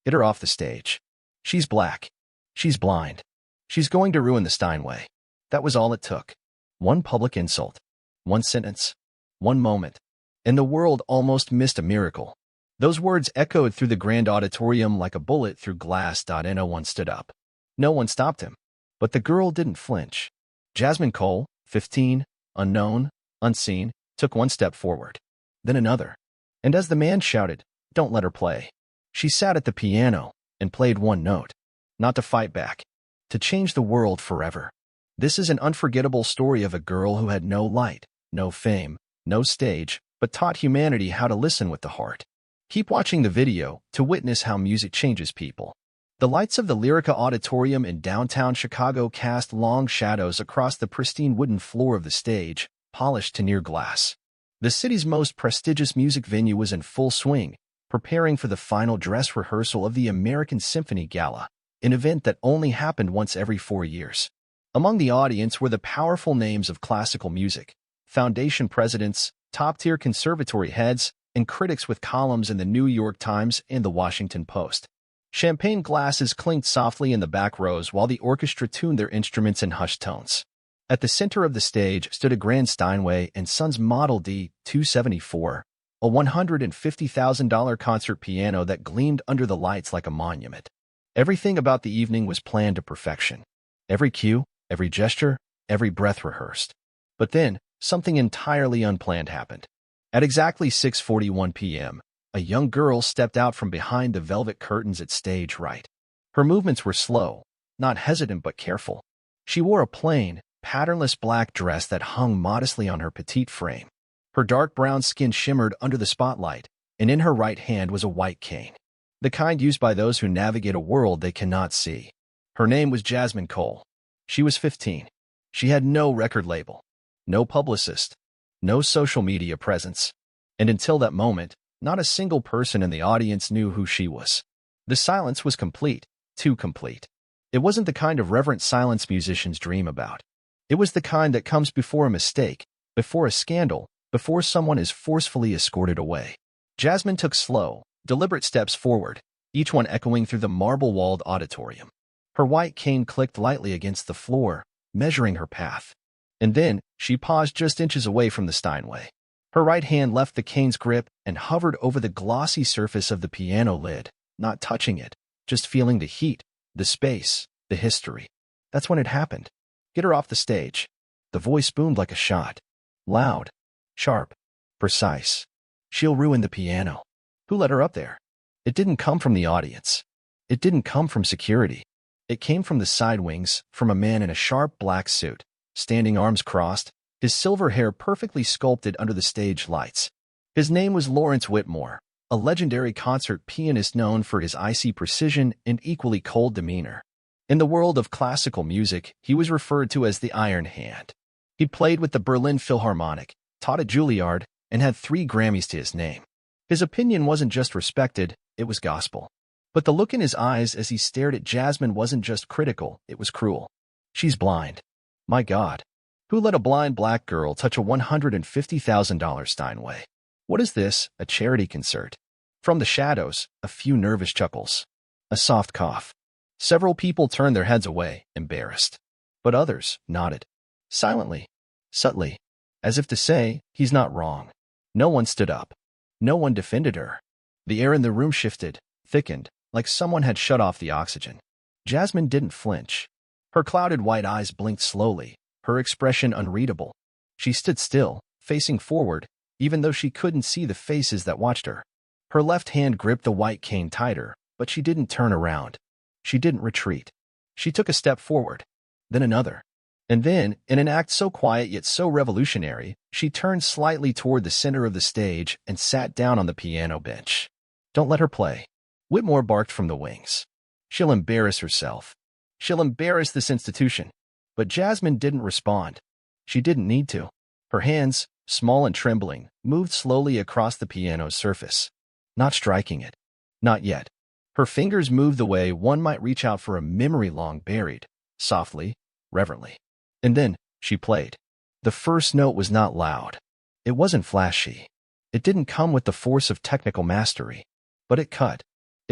Get her off the stage. She's black. She's blind. She's going to ruin the Steinway. That was all it took. One public insult. One sentence. One moment. And the world almost missed a miracle. Those words echoed through the grand auditorium like a bullet through glass. No one stood up. No one stopped him. But the girl didn't flinch. Jasmine Cole, 15, unknown, unseen, took one step forward. Then another. And as the man shouted, "Don't let her play," she sat at the piano and played one note. Not to fight back. To change the world forever. This is an unforgettable story of a girl who had no light, no fame, no stage, but taught humanity how to listen with the heart. Keep watching the video to witness how music changes people. The lights of the Lyrica Auditorium in downtown Chicago cast long shadows across the pristine wooden floor of the stage, polished to near glass. The city's most prestigious music venue was in full swing, preparing for the final dress rehearsal of the American Symphony Gala, an event that only happened once every 4 years. Among the audience were the powerful names of classical music, foundation presidents, top-tier conservatory heads, and critics with columns in the New York Times and the Washington Post. Champagne glasses clinked softly in the back rows while the orchestra tuned their instruments in hushed tones. At the center of the stage stood a grand Steinway and Sons Model D-274, a $150,000 concert piano that gleamed under the lights like a monument. Everything about the evening was planned to perfection. Every cue, every gesture, every breath rehearsed. But then, something entirely unplanned happened. At exactly 6:41 p.m., a young girl stepped out from behind the velvet curtains at stage right. Her movements were slow, not hesitant but careful. She wore a plain, patternless black dress that hung modestly on her petite frame. Her dark brown skin shimmered under the spotlight, and in her right hand was a white cane, the kind used by those who navigate a world they cannot see. Her name was Jasmine Cole. She was 15. She had no record label, no publicist, no social media presence. And until that moment, not a single person in the audience knew who she was. The silence was complete, too complete. It wasn't the kind of reverent silence musicians dream about. It was the kind that comes before a mistake, before a scandal, before someone is forcefully escorted away. Jasmine took slow, deliberate steps forward, each one echoing through the marble-walled auditorium. Her white cane clicked lightly against the floor, measuring her path. And then, she paused just inches away from the Steinway. Her right hand left the cane's grip and hovered over the glossy surface of the piano lid, not touching it, just feeling the heat, the space, the history. That's when it happened. Get her off the stage. The voice boomed like a shot. Loud, sharp, precise. She'll ruin the piano. Who let her up there? It didn't come from the audience. It didn't come from security. It came from the side wings, from a man in a sharp black suit, standing arms crossed, his silver hair perfectly sculpted under the stage lights. His name was Lawrence Whitmore, a legendary concert pianist known for his icy precision and equally cold demeanor. In the world of classical music, he was referred to as the Iron Hand. He played with the Berlin Philharmonic, taught at Juilliard, and had 3 Grammys to his name. His opinion wasn't just respected, it was gospel. But the look in his eyes as he stared at Jasmine wasn't just critical, it was cruel. She's blind. My God. Who let a blind black girl touch a $150,000 Steinway? What is this, a charity concert? From the shadows, a few nervous chuckles. A soft cough. Several people turned their heads away, embarrassed. But others nodded. Silently. Subtly. As if to say, he's not wrong. No one stood up. No one defended her. The air in the room shifted, thickened, like someone had shut off the oxygen. Jasmine didn't flinch. Her clouded white eyes blinked slowly, her expression unreadable. She stood still, facing forward, even though she couldn't see the faces that watched her. Her left hand gripped the white cane tighter, but she didn't turn around. She didn't retreat. She took a step forward, then another. And then, in an act so quiet yet so revolutionary, she turned slightly toward the center of the stage and sat down on the piano bench. Don't let her play. Whitmore barked from the wings. She'll embarrass herself. She'll embarrass this institution. But Jasmine didn't respond. She didn't need to. Her hands, small and trembling, moved slowly across the piano's surface. Not striking it. Not yet. Her fingers moved the way one might reach out for a memory long buried, softly, reverently. And then, she played. The first note was not loud. It wasn't flashy. It didn't come with the force of technical mastery. But it cut.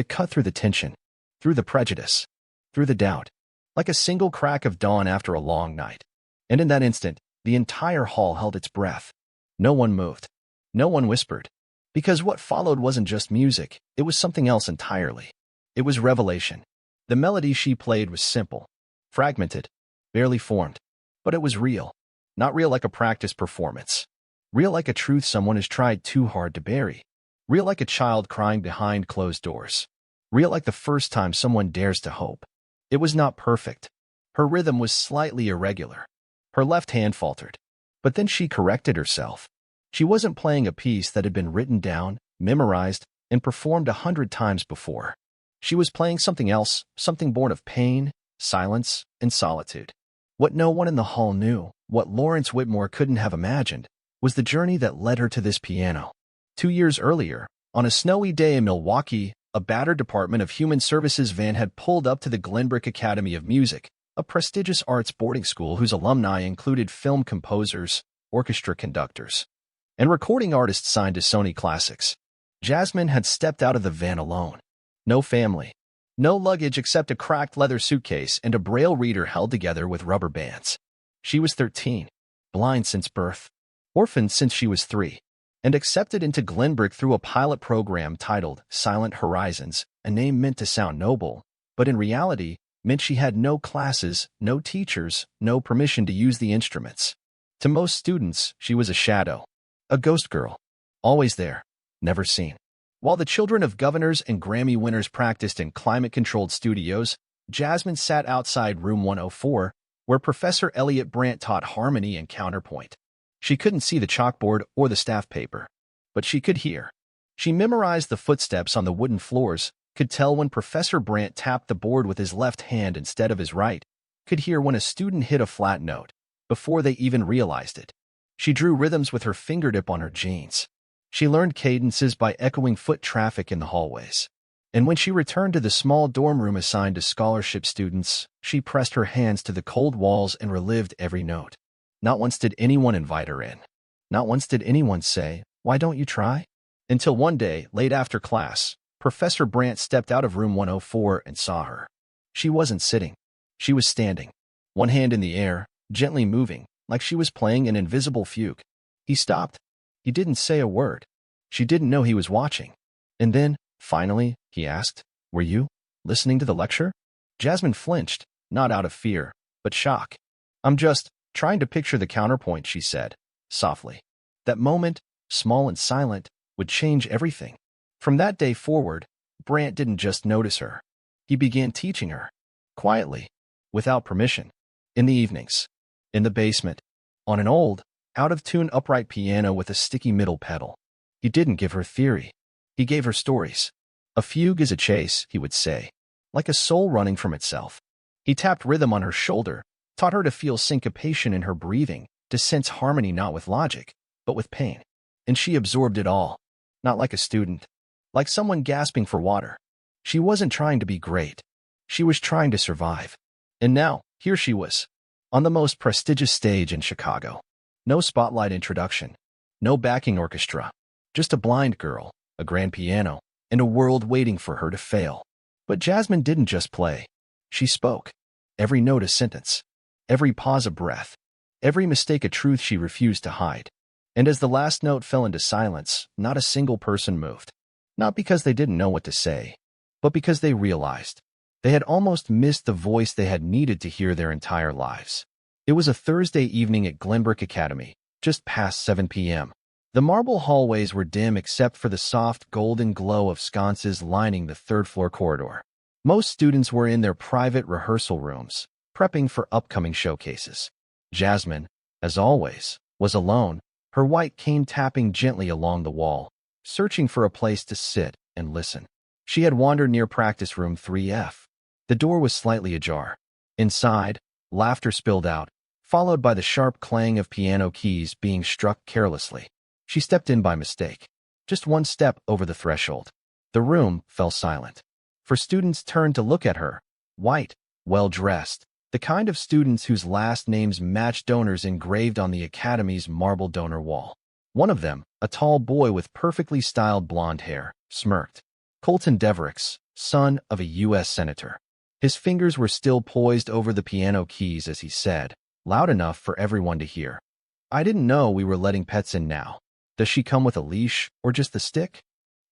It cut through the tension, through the prejudice, through the doubt, like a single crack of dawn after a long night. And in that instant, the entire hall held its breath. No one moved. No one whispered. Because what followed wasn't just music, it was something else entirely. It was revelation. The melody she played was simple, fragmented, barely formed, but it was real. Not real like a practice performance. Real like a truth someone has tried too hard to bury. Real like a child crying behind closed doors. Real like the first time someone dares to hope. It was not perfect. Her rhythm was slightly irregular. Her left hand faltered. But then she corrected herself. She wasn't playing a piece that had been written down, memorized, and performed 100 times before. She was playing something else, something born of pain, silence, and solitude. What no one in the hall knew, what Lawrence Whitmore couldn't have imagined, was the journey that led her to this piano. 2 years earlier, on a snowy day in Milwaukee, a battered Department of Human Services van had pulled up to the Glenbrook Academy of Music, a prestigious arts boarding school whose alumni included film composers, orchestra conductors, and recording artists signed to Sony Classics. Jasmine had stepped out of the van alone. No family. No luggage except a cracked leather suitcase and a braille reader held together with rubber bands. She was 13, blind since birth, orphaned since she was 3, and accepted into Glenbrook through a pilot program titled Silent Horizons, a name meant to sound noble, but in reality meant she had no classes, no teachers, no permission to use the instruments. To most students, she was a shadow, a ghost girl, always there, never seen. While the children of governors and Grammy winners practiced in climate-controlled studios, Jasmine sat outside room 104, where Professor Elliot Brandt taught harmony and counterpoint. She couldn't see the chalkboard or the staff paper, but she could hear. She memorized the footsteps on the wooden floors, could tell when Professor Brandt tapped the board with his left hand instead of his right, could hear when a student hit a flat note, before they even realized it. She drew rhythms with her fingertip on her jeans. She learned cadences by echoing foot traffic in the hallways. And when she returned to the small dorm room assigned to scholarship students, she pressed her hands to the cold walls and relived every note. Not once did anyone invite her in. Not once did anyone say, "Why don't you try?" Until one day, late after class, Professor Brandt stepped out of room 104 and saw her. She wasn't sitting. She was standing, one hand in the air, gently moving, like she was playing an invisible fugue. He stopped. He didn't say a word. She didn't know he was watching. And then, finally, he asked, "Were you listening to the lecture?" Jasmine flinched, not out of fear, but shock. "I'm just trying to picture the counterpoint," she said, softly. That moment, small and silent, would change everything. From that day forward, Brandt didn't just notice her. He began teaching her, quietly, without permission, in the evenings, in the basement, on an old, out-of-tune upright piano with a sticky middle pedal. He didn't give her theory. He gave her stories. A fugue is a chase, he would say, like a soul running from itself. He tapped rhythm on her shoulder, taught her to feel syncopation in her breathing, to sense harmony not with logic, but with pain. And she absorbed it all, not like a student, like someone gasping for water. She wasn't trying to be great. She was trying to survive. And now, here she was, on the most prestigious stage in Chicago. No spotlight introduction, no backing orchestra, just a blind girl, a grand piano, and a world waiting for her to fail. But Jasmine didn't just play. She spoke. Every note a sentence, every pause a breath, every mistake a truth she refused to hide. And as the last note fell into silence, not a single person moved. Not because they didn't know what to say, but because they realized they had almost missed the voice they had needed to hear their entire lives. It was a Thursday evening at Glenbrook Academy, just past 7 p.m. The marble hallways were dim except for the soft golden glow of sconces lining the third-floor corridor. Most students were in their private rehearsal rooms, prepping for upcoming showcases. Jasmine, as always, was alone, her white cane tapping gently along the wall, searching for a place to sit and listen. She had wandered near practice room 3F. The door was slightly ajar. Inside, laughter spilled out, followed by the sharp clang of piano keys being struck carelessly. She stepped in by mistake, just one step over the threshold. The room fell silent. For students turned to look at her, white, well-dressed, the kind of students whose last names matched donors engraved on the Academy's marble donor wall. One of them, a tall boy with perfectly styled blonde hair, smirked. "Colton Devereux," son of a U.S. senator. His fingers were still poised over the piano keys as he said, loud enough for everyone to hear, "I didn't know we were letting pets in now. Does she come with a leash or just the stick?"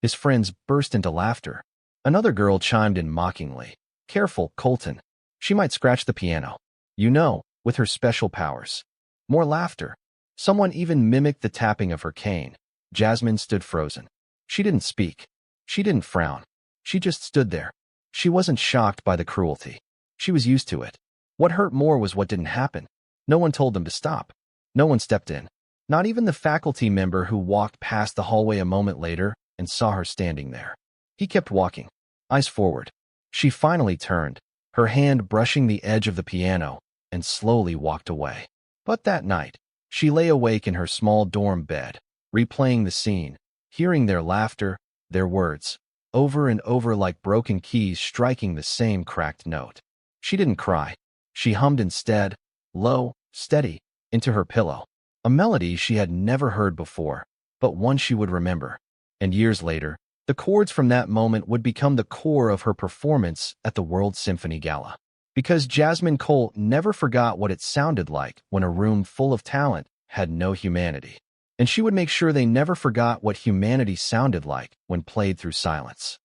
His friends burst into laughter. Another girl chimed in mockingly, "Careful, Colton. She might scratch the piano. You know, with her special powers." More laughter. Someone even mimicked the tapping of her cane. Jasmine stood frozen. She didn't speak. She didn't frown. She just stood there. She wasn't shocked by the cruelty. She was used to it. What hurt more was what didn't happen. No one told them to stop. No one stepped in. Not even the faculty member who walked past the hallway a moment later and saw her standing there. He kept walking, eyes forward. She finally turned, her hand brushing the edge of the piano, and slowly walked away. But that night, she lay awake in her small dorm bed, replaying the scene, hearing their laughter, their words, over and over like broken keys striking the same cracked note. She didn't cry. She hummed instead, low, steady, into her pillow. A melody she had never heard before, but one she would remember. And years later, the chords from that moment would become the core of her performance at the World Symphony Gala. Because Jasmine Cole never forgot what it sounded like when a room full of talent had no humanity. And she would make sure they never forgot what humanity sounded like when played through silence.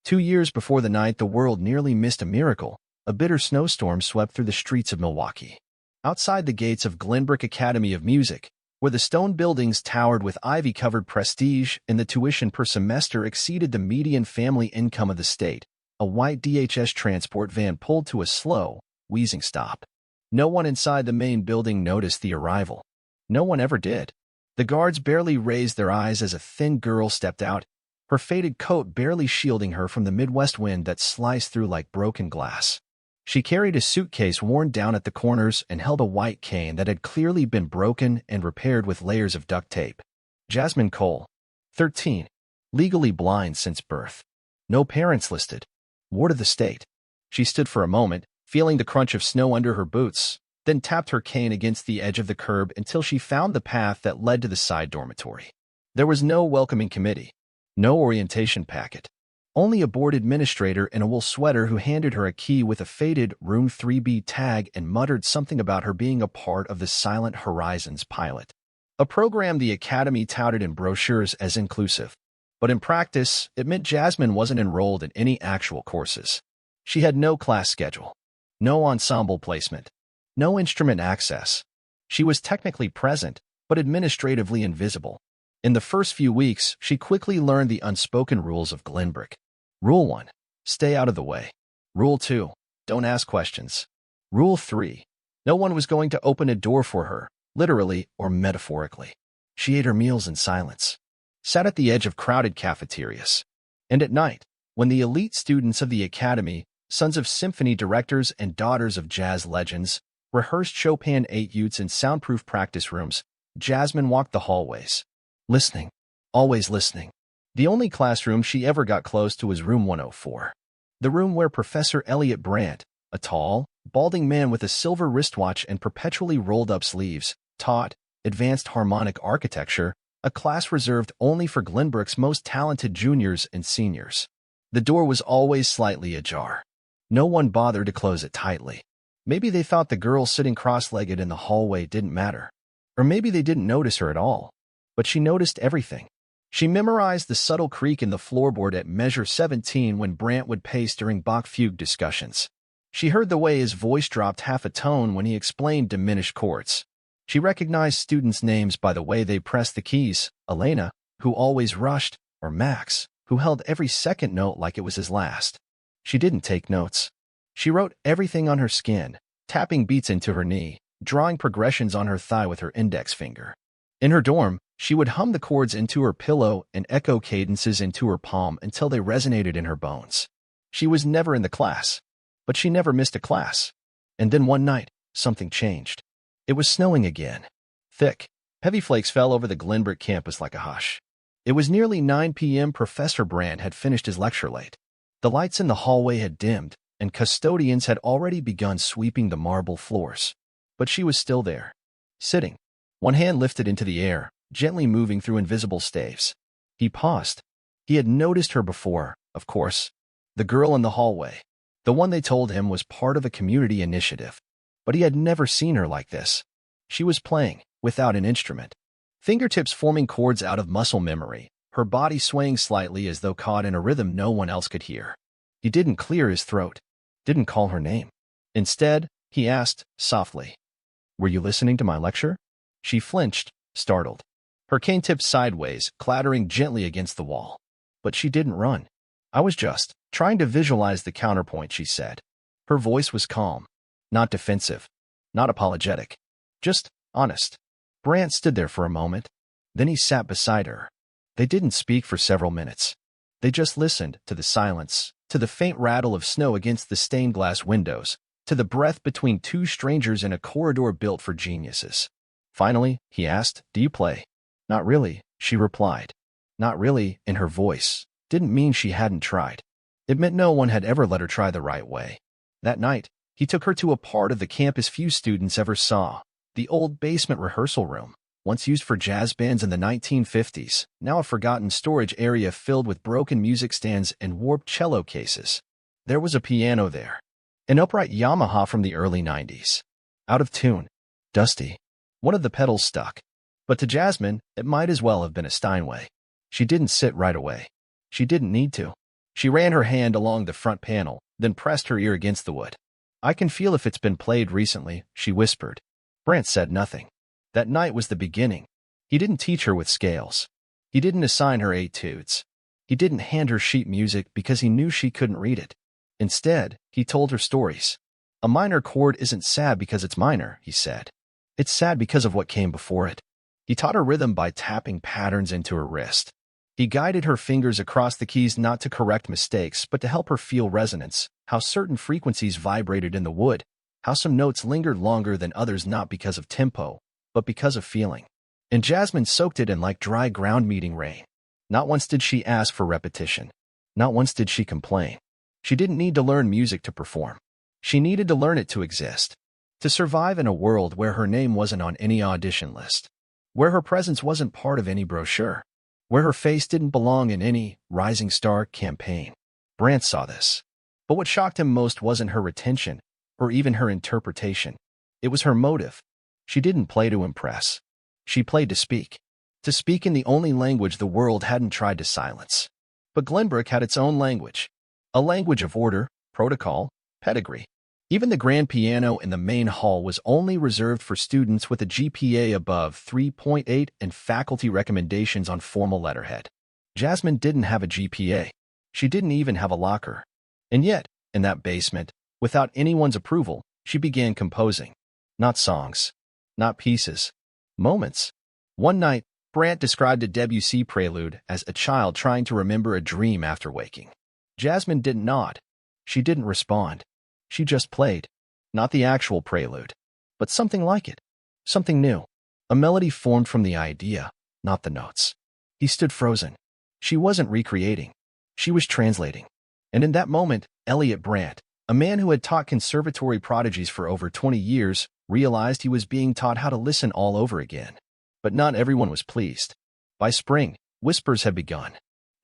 2 years before the night the world nearly missed a miracle, a bitter snowstorm swept through the streets of Milwaukee. Outside the gates of Glenbrook Academy of Music, where the stone buildings towered with ivy-covered prestige and the tuition per semester exceeded the median family income of the state, a white DHS transport van pulled to a slow, wheezing stop. No one inside the main building noticed the arrival. No one ever did. The guards barely raised their eyes as a thin girl stepped out, her faded coat barely shielding her from the Midwest wind that sliced through like broken glass. She carried a suitcase worn down at the corners and held a white cane that had clearly been broken and repaired with layers of duct tape. Jasmine Cole, 13, legally blind since birth. No parents listed. Ward of the state. She stood for a moment, feeling the crunch of snow under her boots, then tapped her cane against the edge of the curb until she found the path that led to the side dormitory. There was no welcoming committee, no orientation packet, only a bored administrator in a wool sweater who handed her a key with a faded Room 3B tag and muttered something about her being a part of the Silent Horizons pilot, a program the Academy touted in brochures as inclusive. But in practice, it meant Jasmine wasn't enrolled in any actual courses. She had no class schedule, no ensemble placement, no instrument access. She was technically present, but administratively invisible. In the first few weeks, she quickly learned the unspoken rules of Glenbrook. Rule 1, stay out of the way. Rule 2, don't ask questions. Rule 3, no one was going to open a door for her, literally or metaphorically. She ate her meals in silence, sat at the edge of crowded cafeterias. And at night, when the elite students of the Academy, sons of symphony directors and daughters of jazz legends, rehearsed Chopin etudes in soundproof practice rooms, Jasmine walked the hallways, listening, always listening. The only classroom she ever got close to was room 104, the room where Professor Elliot Brandt, a tall, balding man with a silver wristwatch and perpetually rolled-up sleeves, taught advanced harmonic architecture, a class reserved only for Glenbrook's most talented juniors and seniors. The door was always slightly ajar. No one bothered to close it tightly. Maybe they thought the girl sitting cross-legged in the hallway didn't matter. Or maybe they didn't notice her at all. But she noticed everything. She memorized the subtle creak in the floorboard at measure 17 when Brandt would pace during Bach fugue discussions. She heard the way his voice dropped half a tone when he explained diminished chords. She recognized students' names by the way they pressed the keys, Elena, who always rushed, or Max, who held every second note like it was his last. She didn't take notes. She wrote everything on her skin, tapping beats into her knee, drawing progressions on her thigh with her index finger. In her dorm, she would hum the chords into her pillow and echo cadences into her palm until they resonated in her bones. She was never in the class, but she never missed a class. And then one night, something changed. It was snowing again. Thick, heavy flakes fell over the Glenbrook campus like a hush. It was nearly 9 p.m. Professor Brandt had finished his lecture late. The lights in the hallway had dimmed, and custodians had already begun sweeping the marble floors. But she was still there, sitting, one hand lifted into the air, gently moving through invisible staves. He paused. He had noticed her before, of course. The girl in the hallway. The one they told him was part of a community initiative. But he had never seen her like this. She was playing, without an instrument. Fingertips forming chords out of muscle memory, her body swaying slightly as though caught in a rhythm no one else could hear. He didn't clear his throat, didn't call her name. Instead, he asked, softly, "Were you listening to my lecture?" She flinched, startled. Her cane tipped sideways, clattering gently against the wall. But she didn't run. "I was just trying to visualize the counterpoint," she said. Her voice was calm, not defensive, not apologetic, just honest. Brant stood there for a moment. Then he sat beside her. They didn't speak for several minutes. They just listened to the silence, to the faint rattle of snow against the stained glass windows, to the breath between two strangers in a corridor built for geniuses. Finally, he asked, "Do you play?" "Not really," she replied. "Not really," in her voice, didn't mean she hadn't tried. It meant no one had ever let her try the right way. That night, he took her to a part of the campus few students ever saw, the old basement rehearsal room, once used for jazz bands in the 1950s, now a forgotten storage area filled with broken music stands and warped cello cases. There was a piano there, an upright Yamaha from the early 90s. Out of tune, dusty, one of the pedals stuck. But to Jasmine, it might as well have been a Steinway. She didn't sit right away. She didn't need to. She ran her hand along the front panel, then pressed her ear against the wood. "I can feel if it's been played recently," she whispered. Brant said nothing. That night was the beginning. He didn't teach her with scales. He didn't assign her etudes. He didn't hand her sheet music because he knew she couldn't read it. Instead, he told her stories. "A minor chord isn't sad because it's minor," he said. "It's sad because of what came before it." He taught her rhythm by tapping patterns into her wrist. He guided her fingers across the keys not to correct mistakes, but to help her feel resonance, how certain frequencies vibrated in the wood, how some notes lingered longer than others not because of tempo, but because of feeling. And Jasmine soaked it in like dry ground meeting rain. Not once did she ask for repetition. Not once did she complain. She didn't need to learn music to perform. She needed to learn it to exist, to survive in a world where her name wasn't on any audition list, where her presence wasn't part of any brochure, where her face didn't belong in any rising star campaign. Brant saw this. But what shocked him most wasn't her retention, or even her interpretation. It was her motive. She didn't play to impress. She played to speak in the only language the world hadn't tried to silence. But Glenbrook had its own language, a language of order, protocol, pedigree. Even the grand piano in the main hall was only reserved for students with a GPA above 3.8 and faculty recommendations on formal letterhead. Jasmine didn't have a GPA. She didn't even have a locker. And yet, in that basement, without anyone's approval, she began composing. Not songs, not pieces, moments. One night, Brant described a Debussy prelude as a child trying to remember a dream after waking. Jasmine didn't nod. She didn't respond. She just played. Not the actual prelude, but something like it. Something new. A melody formed from the idea, not the notes. He stood frozen. She wasn't recreating. She was translating. And in that moment, Elliot Brant, a man who had taught conservatory prodigies for over 20 years, realized he was being taught how to listen all over again. But not everyone was pleased. By spring, whispers had begun.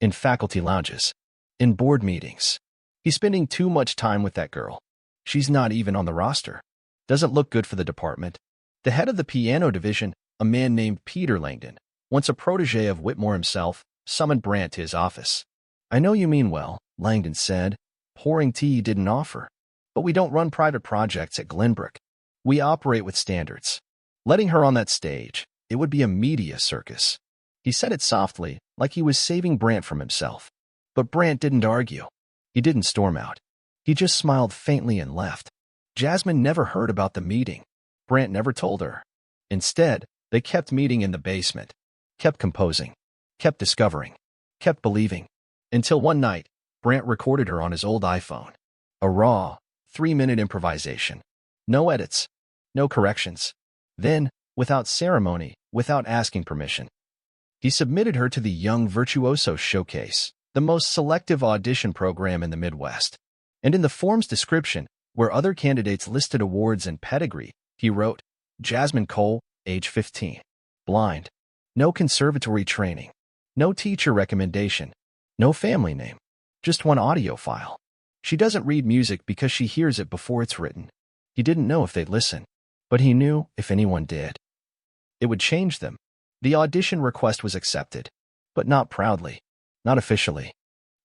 In faculty lounges. In board meetings. He's spending too much time with that girl. She's not even on the roster. Doesn't look good for the department. The head of the piano division, a man named Peter Langdon, once a protege of Whitmore himself, summoned Brant to his office. "I know you mean well," Langdon said. "Pouring tea didn't offer. But we don't run private projects at Glenbrook. We operate with standards. Letting her on that stage, it would be a media circus." He said it softly, like he was saving Brant from himself. But Brant didn't argue. He didn't storm out. He just smiled faintly and left. Jasmine never heard about the meeting. Brant never told her. Instead, they kept meeting in the basement, kept composing, kept discovering, kept believing, until one night, Brant recorded her on his old iPhone. A raw, 3-minute improvisation. No edits, no corrections. Then, without ceremony, without asking permission, he submitted her to the Young Virtuoso Showcase, the most selective audition program in the Midwest. And in the form's description, where other candidates listed awards and pedigree, he wrote, "Jasmine Cole, age 15. Blind. No conservatory training. No teacher recommendation. No family name. Just one audio file. She doesn't read music because she hears it before it's written. He didn't know if they'd listen, but he knew if anyone did, it would change them. The audition request was accepted, but not proudly, not officially.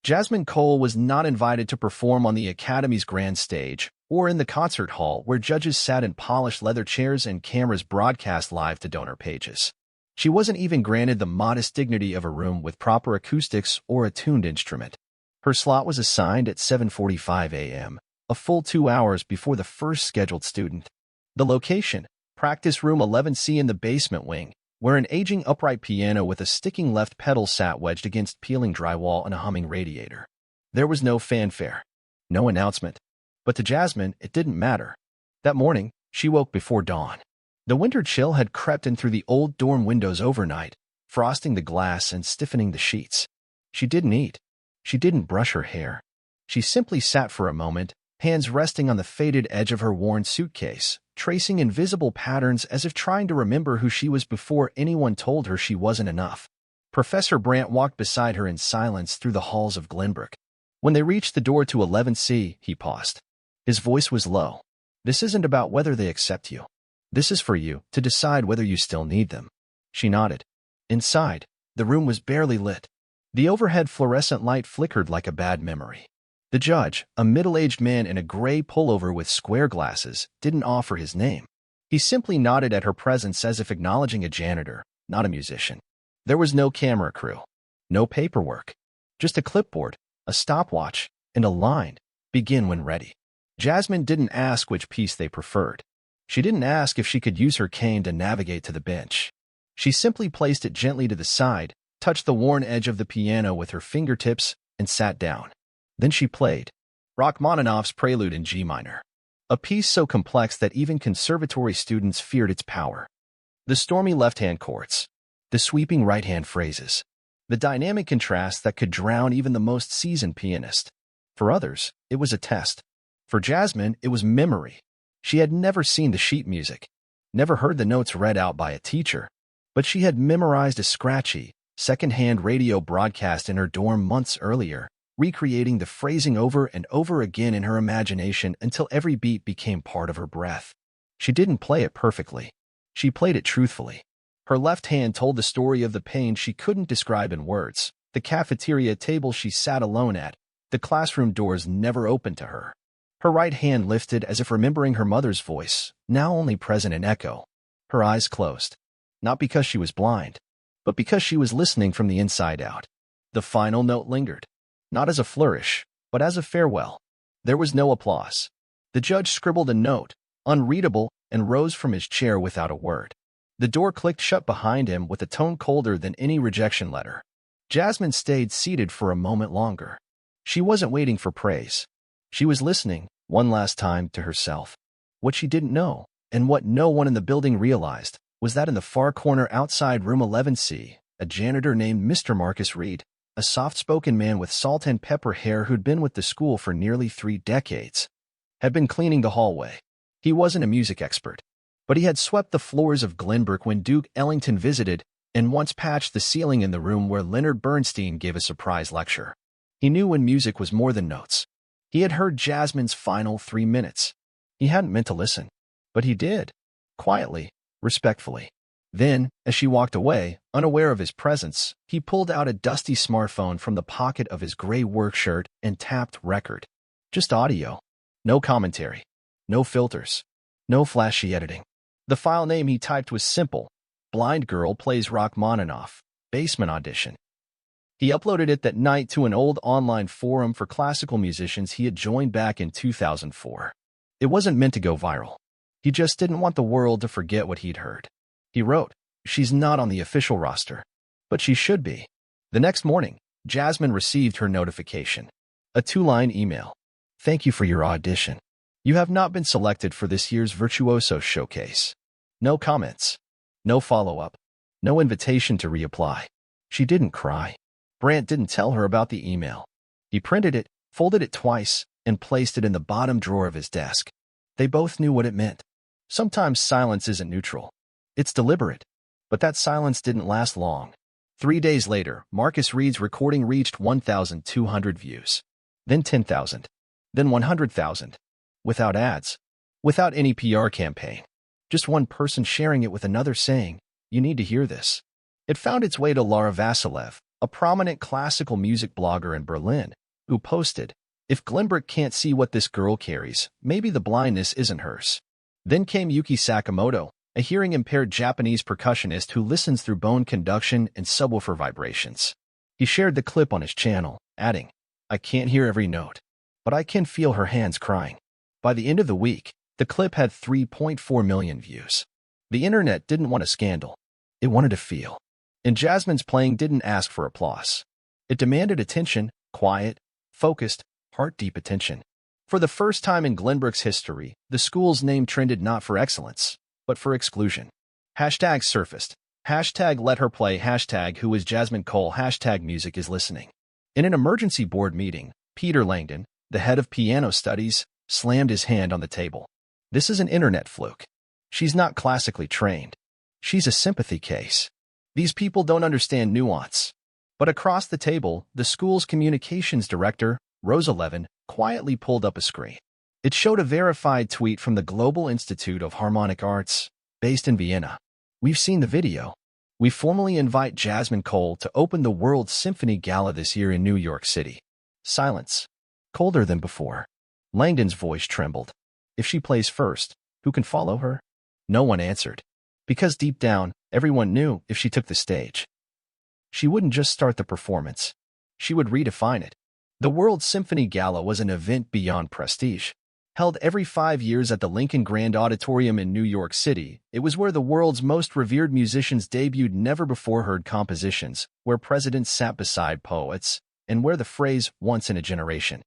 Jasmine Cole was not invited to perform on the Academy's grand stage or in the concert hall where judges sat in polished leather chairs and cameras broadcast live to donor pages. She wasn't even granted the modest dignity of a room with proper acoustics or a tuned instrument. Her slot was assigned at 7:45 a.m., a full 2 hours before the first scheduled student. The location, practice room 11C in the basement wing, where an aging upright piano with a sticking left pedal sat wedged against peeling drywall and a humming radiator. There was no fanfare, no announcement. But to Jasmine, it didn't matter. That morning, she woke before dawn. The winter chill had crept in through the old dorm windows overnight, frosting the glass and stiffening the sheets. She didn't eat. She didn't brush her hair. She simply sat for a moment, hands resting on the faded edge of her worn suitcase, tracing invisible patterns as if trying to remember who she was before anyone told her she wasn't enough. Professor Brandt walked beside her in silence through the halls of Glenbrook. When they reached the door to 11C, he paused. His voice was low. This isn't about whether they accept you. This is for you to decide whether you still need them. She nodded. Inside, the room was barely lit. The overhead fluorescent light flickered like a bad memory. The judge, a middle-aged man in a gray pullover with square glasses, didn't offer his name. He simply nodded at her presence as if acknowledging a janitor, not a musician. There was no camera crew, no paperwork, just a clipboard, a stopwatch, and a line, begin when ready. Jasmine didn't ask which piece they preferred. She didn't ask if she could use her cane to navigate to the bench. She simply placed it gently to the side, touched the worn edge of the piano with her fingertips, and sat down. Then she played Rachmaninoff's Prelude in G minor, a piece so complex that even conservatory students feared its power. The stormy left-hand chords, the sweeping right-hand phrases, the dynamic contrast that could drown even the most seasoned pianist. For others, it was a test. For Jasmine, it was memory. She had never seen the sheet music, never heard the notes read out by a teacher, but she had memorized a scratchy, second-hand radio broadcast in her dorm months earlier, recreating the phrasing over and over again in her imagination until every beat became part of her breath. She didn't play it perfectly. She played it truthfully. Her left hand told the story of the pain she couldn't describe in words, the cafeteria table she sat alone at, the classroom doors never opened to her. Her right hand lifted as if remembering her mother's voice, now only present in echo. Her eyes closed, not because she was blind, but because she was listening from the inside out. The final note lingered, not as a flourish, but as a farewell. There was no applause. The judge scribbled a note, unreadable, and rose from his chair without a word. The door clicked shut behind him with a tone colder than any rejection letter. Jasmine stayed seated for a moment longer. She wasn't waiting for praise. She was listening, one last time, to herself. What she didn't know, and what no one in the building realized, was that in the far corner outside room 11C, a janitor named Mr. Marcus Reed, a soft-spoken man with salt and pepper hair who'd been with the school for nearly 3 decades, had been cleaning the hallway. He wasn't a music expert, but he had swept the floors of Glenbrook when Duke Ellington visited and once patched the ceiling in the room where Leonard Bernstein gave a surprise lecture. He knew when music was more than notes. He had heard Jasmine's final 3 minutes. He hadn't meant to listen, but he did, quietly, respectfully. Then, as she walked away, unaware of his presence, he pulled out a dusty smartphone from the pocket of his gray work shirt and tapped record. Just audio. No commentary. No filters. No flashy editing. The file name he typed was simple. Blind Girl Plays Rachmaninoff. Basement Audition. He uploaded it that night to an old online forum for classical musicians he had joined back in 2004. It wasn't meant to go viral. He just didn't want the world to forget what he'd heard. He wrote, "She's not on the official roster, but she should be." The next morning, Jasmine received her notification. A 2-line email. "Thank you for your audition. You have not been selected for this year's Virtuoso Showcase." No comments. No follow-up. No invitation to reapply. She didn't cry. Brandt didn't tell her about the email. He printed it, folded it twice, and placed it in the bottom drawer of his desk. They both knew what it meant. Sometimes silence isn't neutral. It's deliberate. But that silence didn't last long. 3 days later, Marcus Reed's recording reached 1,200 views. Then 10,000. then 100,000. Without ads. Without any PR campaign. Just one person sharing it with another saying, "You need to hear this." It found its way to Lara Vasilev, a prominent classical music blogger in Berlin, who posted, "If Glenbrook can't see what this girl carries, maybe the blindness isn't hers." Then came Yuki Sakamoto, a hearing-impaired Japanese percussionist who listens through bone conduction and subwoofer vibrations. He shared the clip on his channel, adding, "I can't hear every note, but I can feel her hands crying." By the end of the week, the clip had 3.4 million views. The internet didn't want a scandal. It wanted to feel. And Jasmine's playing didn't ask for applause. It demanded attention, quiet, focused, heart-deep attention. For the first time in Glenbrook's history, the school's name trended not for excellence, but for exclusion. Hashtags surfaced. Hashtag let her play. Hashtag who is Jasmine Cole. Hashtag music is listening. In an emergency board meeting, Peter Langdon, the head of piano studies, slammed his hand on the table. "This is an internet fluke. She's not classically trained. She's a sympathy case. These people don't understand nuance." But across the table, the school's communications director, Rosa Levin, quietly pulled up a screen. It showed a verified tweet from the Global Institute of Harmonic Arts, based in Vienna. "We've seen the video. We formally invite Jasmine Cole to open the World Symphony Gala this year in New York City." Silence. Colder than before. Langdon's voice trembled. "If she plays first, who can follow her?" No one answered. Because deep down, everyone knew if she took the stage, she wouldn't just start the performance. She would redefine it. The World Symphony Gala was an event beyond prestige. Held every 5 years at the Lincoln Grand Auditorium in New York City, it was where the world's most revered musicians debuted never-before-heard compositions, where presidents sat beside poets, and where the phrase, "once in a generation,"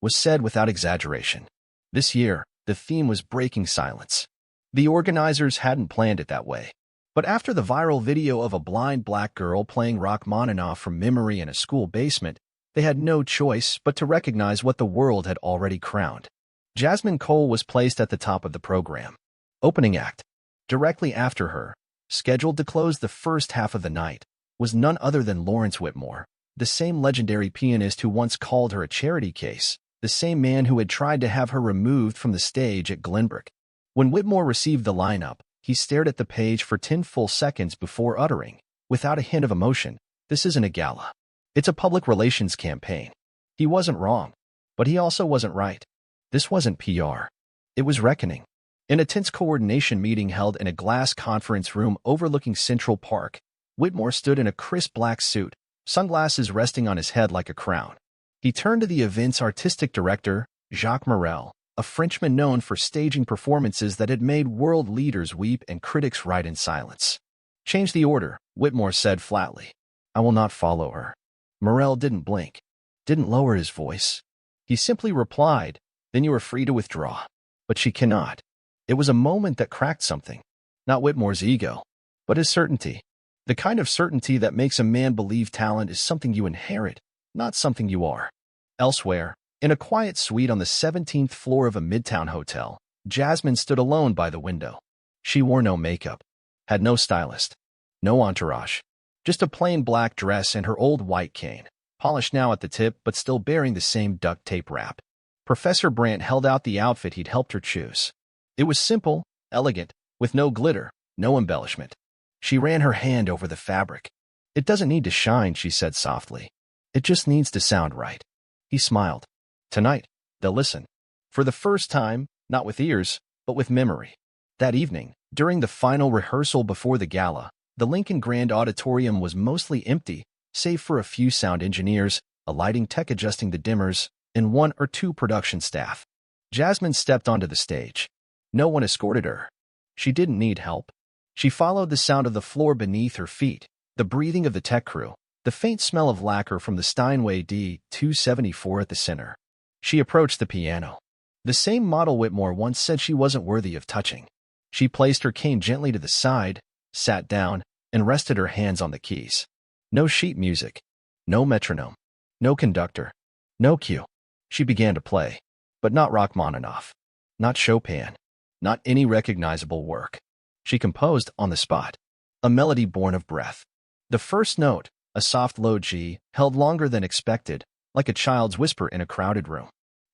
was said without exaggeration. This year, the theme was breaking silence. The organizers hadn't planned it that way. But after the viral video of a blind black girl playing Rachmaninoff from memory in a school basement, they had no choice but to recognize what the world had already crowned. Jasmine Cole was placed at the top of the program. Opening act. Directly after her, scheduled to close the first half of the night, was none other than Lawrence Whitmore, the same legendary pianist who once called her a charity case, the same man who had tried to have her removed from the stage at Glenbrook. When Whitmore received the lineup, he stared at the page for 10 full seconds before uttering, without a hint of emotion, "This isn't a gala. It's a public relations campaign." He wasn't wrong, but he also wasn't right. This wasn't PR. It was reckoning. In a tense coordination meeting held in a glass conference room overlooking Central Park, Whitmore stood in a crisp black suit, sunglasses resting on his head like a crown. He turned to the event's artistic director, Jacques Morel, a Frenchman known for staging performances that had made world leaders weep and critics write in silence. "Change the order," Whitmore said flatly. "I will not follow her." Morel didn't blink, didn't lower his voice. He simply replied, "Then you are free to withdraw." But she cannot. It was a moment that cracked something. Not Whitmore's ego, but his certainty. The kind of certainty that makes a man believe talent is something you inherit, not something you are. Elsewhere, in a quiet suite on the 17th floor of a Midtown hotel, Jasmine stood alone by the window. She wore no makeup, had no stylist, no entourage, just a plain black dress and her old white cane, polished now at the tip but still bearing the same duct tape wrap. Professor Brandt held out the outfit he'd helped her choose. It was simple, elegant, with no glitter, no embellishment. She ran her hand over the fabric. "It doesn't need to shine," she said softly. "It just needs to sound right." He smiled. "Tonight, they'll listen." For the first time, not with ears, but with memory. That evening, during the final rehearsal before the gala, the Lincoln Grand Auditorium was mostly empty, save for a few sound engineers, a lighting tech adjusting the dimmers, and 1 or 2 production staff. Jasmine stepped onto the stage. No one escorted her. She didn't need help. She followed the sound of the floor beneath her feet, the breathing of the tech crew, the faint smell of lacquer from the Steinway D274 at the center. She approached the piano. The same model Whitmore once said she wasn't worthy of touching. She placed her cane gently to the side, sat down, and rested her hands on the keys. No sheet music, no metronome, no conductor, no cue. She began to play, but not Rachmaninoff, not Chopin, not any recognizable work. She composed on the spot, a melody born of breath. The first note, a soft low G, held longer than expected, like a child's whisper in a crowded room.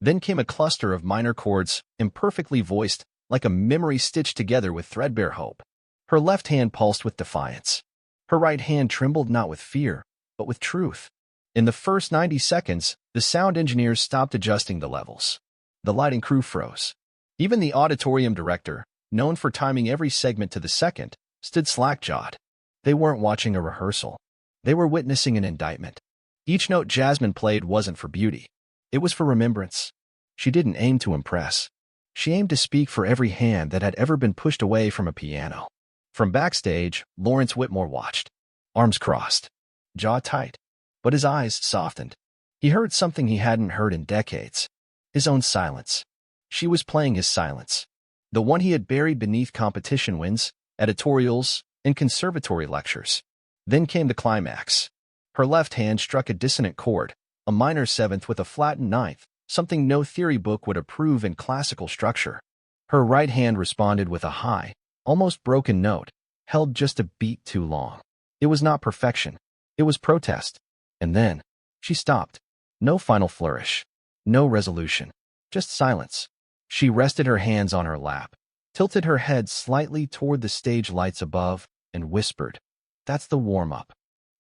Then came a cluster of minor chords, imperfectly voiced, like a memory stitched together with threadbare hope. Her left hand pulsed with defiance. Her right hand trembled not with fear, but with truth. In the first 90 seconds, the sound engineers stopped adjusting the levels. The lighting crew froze. Even the auditorium director, known for timing every segment to the second, stood slack-jawed. They weren't watching a rehearsal. They were witnessing an indictment. Each note Jasmine played wasn't for beauty. It was for remembrance. She didn't aim to impress. She aimed to speak for every hand that had ever been pushed away from a piano. From backstage, Lawrence Whitmore watched, arms crossed, jaw tight, but his eyes softened. He heard something he hadn't heard in decades. His own silence. She was playing his silence. The one he had buried beneath competition wins, editorials, and conservatory lectures. Then came the climax. Her left hand struck a dissonant chord, a minor seventh with a flattened ninth, something no theory book would approve in classical structure. Her right hand responded with a high, almost broken note, held just a beat too long. It was not perfection. It was protest. And then, she stopped. No final flourish. No resolution. Just silence. She rested her hands on her lap, tilted her head slightly toward the stage lights above, and whispered, "That's the warm-up."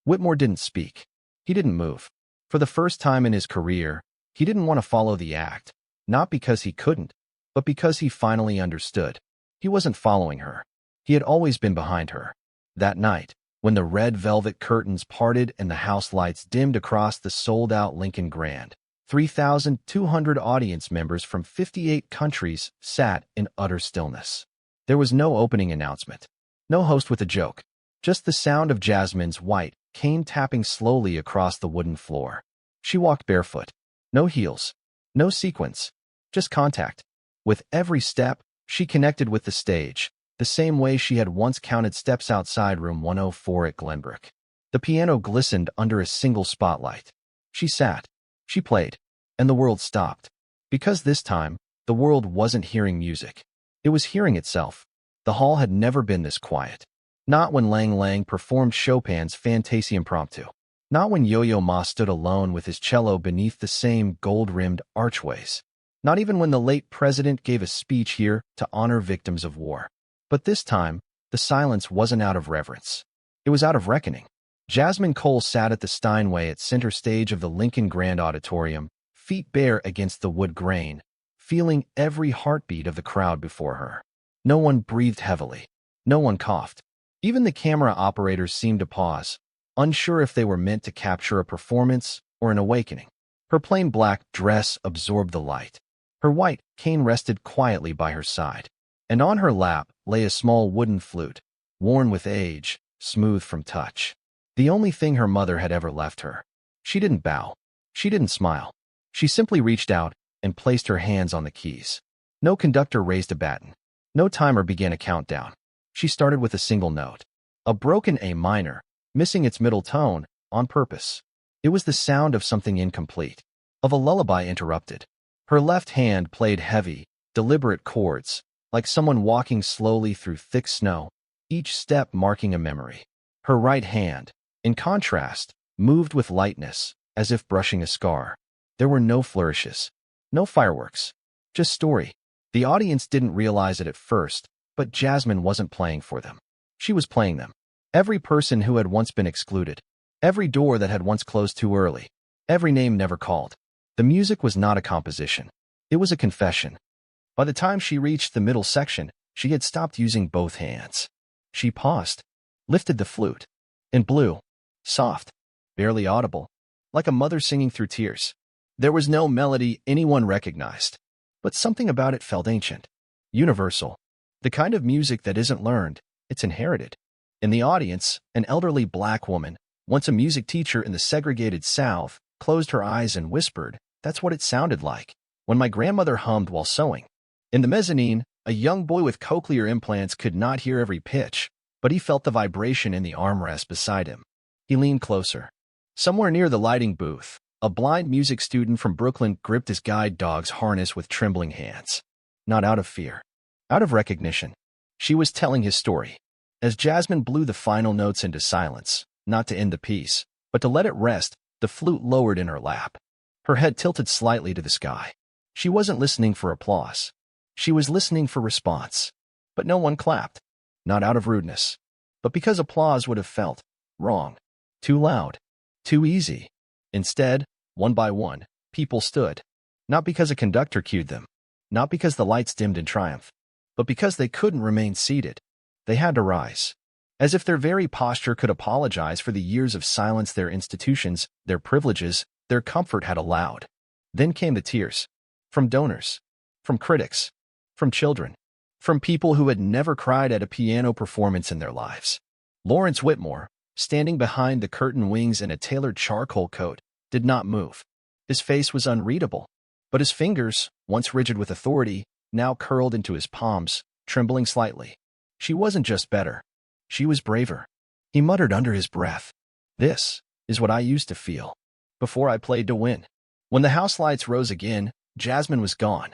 Whitmore didn't speak. He didn't move. For the first time in his career, he didn't want to follow the act, not because he couldn't, but because he finally understood. He wasn't following her. He had always been behind her. That night, when the red velvet curtains parted and the house lights dimmed across the sold-out Lincoln Grand, 3,200 audience members from 58 countries sat in utter stillness. There was no opening announcement, no host with a joke, just the sound of Jasmine's white cane tapping slowly across the wooden floor. She walked barefoot. No heels, no sequins, just contact. With every step, she connected with the stage, the same way she had once counted steps outside room 104 at Glenbrook. The piano glistened under a single spotlight. She sat. She played. And the world stopped. Because this time, the world wasn't hearing music. It was hearing itself. The hall had never been this quiet. Not when Lang Lang performed Chopin's Fantasie Impromptu. Not when Yo-Yo Ma stood alone with his cello beneath the same gold-rimmed archways. Not even when the late president gave a speech here to honor victims of war. But this time, the silence wasn't out of reverence. It was out of reckoning. Jasmine Cole sat at the Steinway at center stage of the Lincoln Grand Auditorium, feet bare against the wood grain, feeling every heartbeat of the crowd before her. No one breathed heavily. No one coughed. Even the camera operators seemed to pause, unsure if they were meant to capture a performance or an awakening. Her plain black dress absorbed the light. Her white cane rested quietly by her side, and on her lap lay a small wooden flute, worn with age, smooth from touch. The only thing her mother had ever left her. She didn't bow. She didn't smile. She simply reached out and placed her hands on the keys. No conductor raised a baton. No timer began a countdown. She started with a single note. A broken A minor, missing its middle tone, on purpose. It was the sound of something incomplete, of a lullaby interrupted. Her left hand played heavy, deliberate chords, like someone walking slowly through thick snow, each step marking a memory. Her right hand, in contrast, moved with lightness, as if brushing a scar. There were no flourishes, no fireworks, just story. The audience didn't realize it at first, but Jasmine wasn't playing for them. She was playing them. Every person who had once been excluded. Every door that had once closed too early. Every name never called. The music was not a composition. It was a confession. By the time she reached the middle section, she had stopped using both hands. She paused, lifted the flute, and blew. Soft, barely audible, like a mother singing through tears. There was no melody anyone recognized, but something about it felt ancient, universal. The kind of music that isn't learned, it's inherited. In the audience, an elderly black woman, once a music teacher in the segregated South, closed her eyes and whispered, "That's what it sounded like when my grandmother hummed while sewing." In the mezzanine, a young boy with cochlear implants could not hear every pitch, but he felt the vibration in the armrest beside him. He leaned closer. Somewhere near the lighting booth, a blind music student from Brooklyn gripped his guide dog's harness with trembling hands. Not out of fear. Out of recognition. She was telling his story. As Jasmine blew the final notes into silence, not to end the piece, but to let it rest, the flute lowered in her lap. Her head tilted slightly to the sky. She wasn't listening for applause. She was listening for response. But no one clapped. Not out of rudeness, but because applause would have felt wrong, too loud, too easy. Instead, one by one, people stood. Not because a conductor cued them, not because the lights dimmed in triumph, but because they couldn't remain seated. They had to rise. As if their very posture could apologize for the years of silence their institutions, their privileges, their comfort had allowed. Then came the tears. From donors. From critics. From children. From people who had never cried at a piano performance in their lives. Lawrence Whitmore, standing behind the curtain wings in a tailored charcoal coat, did not move. His face was unreadable, but his fingers, once rigid with authority, now curled into his palms, trembling slightly. She wasn't just better. She was braver. He muttered under his breath. This is what I used to feel before I played to win. When the house lights rose again, Jasmine was gone.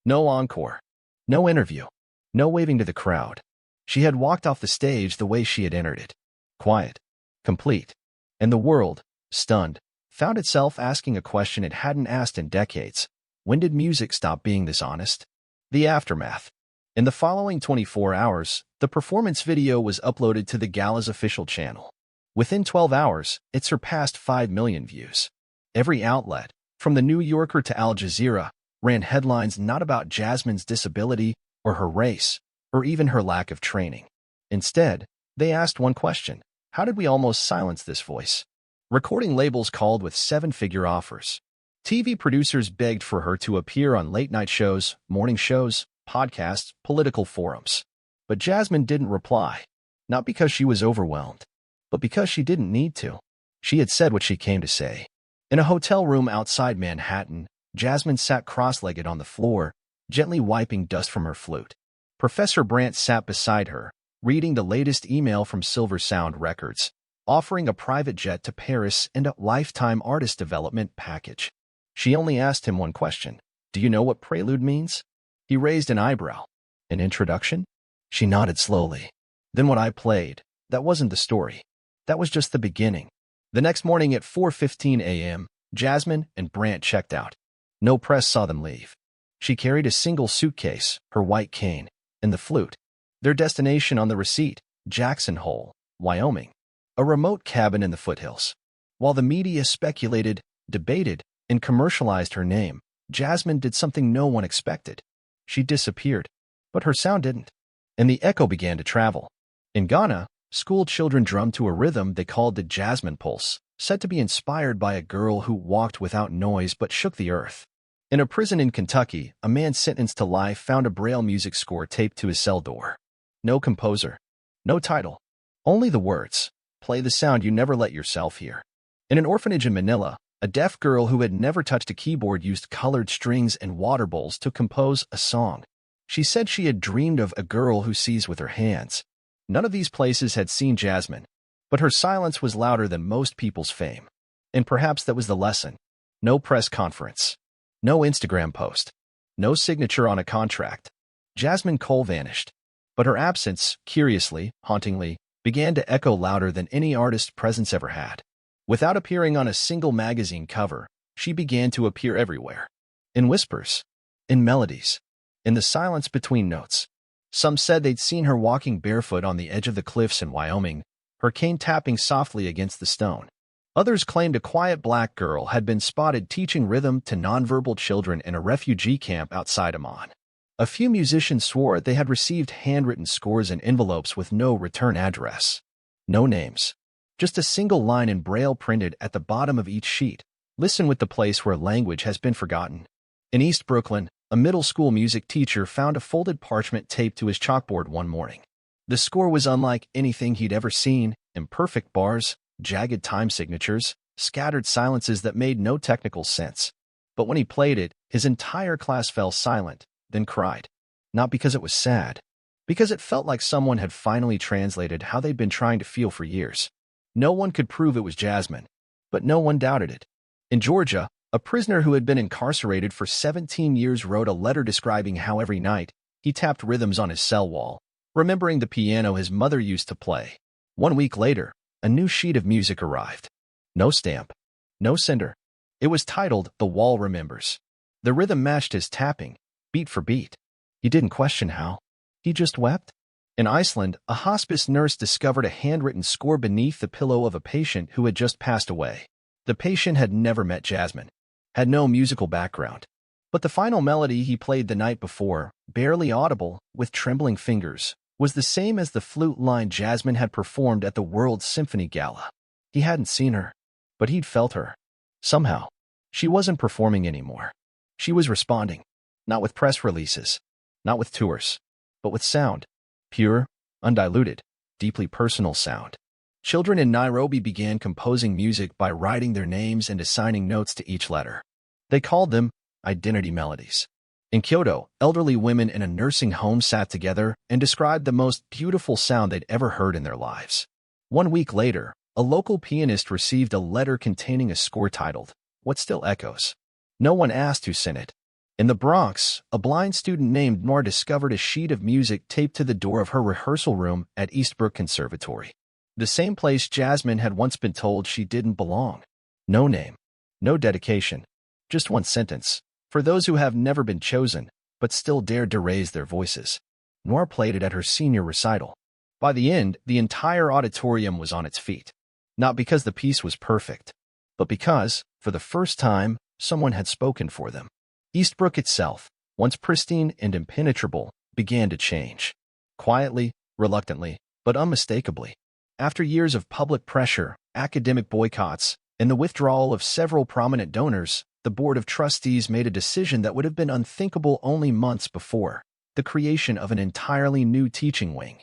No encore. No interview. No waving to the crowd. She had walked off the stage the way she had entered it. Quiet. Complete. And the world, stunned, found itself asking a question it hadn't asked in decades. When did music stop being this honest? The aftermath. In the following 24 hours, the performance video was uploaded to the gala's official channel. Within 12 hours, it surpassed 5 million views. Every outlet, from the New Yorker to Al Jazeera, ran headlines not about Jasmine's disability or her race, or even her lack of training. Instead, they asked one question: how did we almost silence this voice? Recording labels called with seven-figure offers. TV producers begged for her to appear on late-night shows, morning shows, podcasts, political forums. But Jasmine didn't reply, not because she was overwhelmed, but because she didn't need to. She had said what she came to say. In a hotel room outside Manhattan, Jasmine sat cross-legged on the floor, gently wiping dust from her flute. Professor Brandt sat beside her, reading the latest email from Silver Sound Records, offering a private jet to Paris and a lifetime artist development package. She only asked him one question: do you know what prelude means? He raised an eyebrow. An introduction? She nodded slowly. Then what I played, that wasn't the story. That was just the beginning. The next morning at 4:15 a.m., Jasmine and Brandt checked out. No press saw them leave. She carried a single suitcase, her white cane, and the flute. Their destination on the receipt: Jackson Hole, Wyoming, a remote cabin in the foothills. While the media speculated, debated, and commercialized her name, Jasmine did something no one expected. She disappeared, but her sound didn't. And the echo began to travel. In Ghana, school children drummed to a rhythm they called the Jasmine Pulse, said to be inspired by a girl who walked without noise but shook the earth. In a prison in Kentucky, a man sentenced to life found a Braille music score taped to his cell door. No composer. No title. Only the words: play the sound you never let yourself hear. In an orphanage in Manila, a deaf girl who had never touched a keyboard used colored strings and water bowls to compose a song. She said she had dreamed of a girl who sees with her hands. None of these places had seen Jasmine, but her silence was louder than most people's fame. And perhaps that was the lesson. No press conference. No Instagram post. No signature on a contract. Jasmine Cole vanished. But her absence, curiously, hauntingly, began to echo louder than any artist's presence ever had. Without appearing on a single magazine cover, she began to appear everywhere. In whispers. In melodies. In the silence between notes. Some said they'd seen her walking barefoot on the edge of the cliffs in Wyoming, her cane tapping softly against the stone. Others claimed a quiet black girl had been spotted teaching rhythm to nonverbal children in a refugee camp outside Amman. A few musicians swore they had received handwritten scores in envelopes with no return address. No names. Just a single line in Braille printed at the bottom of each sheet: listen with the place where language has been forgotten. In East Brooklyn, a middle school music teacher found a folded parchment taped to his chalkboard one morning. The score was unlike anything he'd ever seen: imperfect bars, jagged time signatures, scattered silences that made no technical sense. But when he played it, his entire class fell silent, then cried. Not because it was sad, because it felt like someone had finally translated how they'd been trying to feel for years. No one could prove it was Jasmine, but no one doubted it. In Georgia, a prisoner who had been incarcerated for 17 years wrote a letter describing how every night he tapped rhythms on his cell wall, remembering the piano his mother used to play. 1 week later, a new sheet of music arrived. No stamp. No sender. It was titled "The Wall Remembers." The rhythm matched his tapping, beat for beat. He didn't question how. He just wept. In Iceland, a hospice nurse discovered a handwritten score beneath the pillow of a patient who had just passed away. The patient had never met Jasmine, had no musical background. But the final melody he played the night before, barely audible, with trembling fingers, was the same as the flute line Jasmine had performed at the World Symphony Gala. He hadn't seen her, but he'd felt her. Somehow, she wasn't performing anymore. She was responding, not with press releases, not with tours, but with sound. Pure, undiluted, deeply personal sound. Children in Nairobi began composing music by writing their names and assigning notes to each letter. They called them identity melodies. In Kyoto, elderly women in a nursing home sat together and described the most beautiful sound they'd ever heard in their lives. 1 week later, a local pianist received a letter containing a score titled, "What Still Echoes." No one asked who sent it. In the Bronx, a blind student named Noor discovered a sheet of music taped to the door of her rehearsal room at Eastbrook Conservatory. The same place Jasmine had once been told she didn't belong. No name, no dedication, just one sentence. For those who have never been chosen, but still dared to raise their voices. Noor played it at her senior recital. By the end, the entire auditorium was on its feet. Not because the piece was perfect, but because, for the first time, someone had spoken for them. Eastbrook itself, once pristine and impenetrable, began to change. Quietly, reluctantly, but unmistakably. After years of public pressure, academic boycotts, and the withdrawal of several prominent donors, the Board of Trustees made a decision that would have been unthinkable only months before: the creation of an entirely new teaching wing.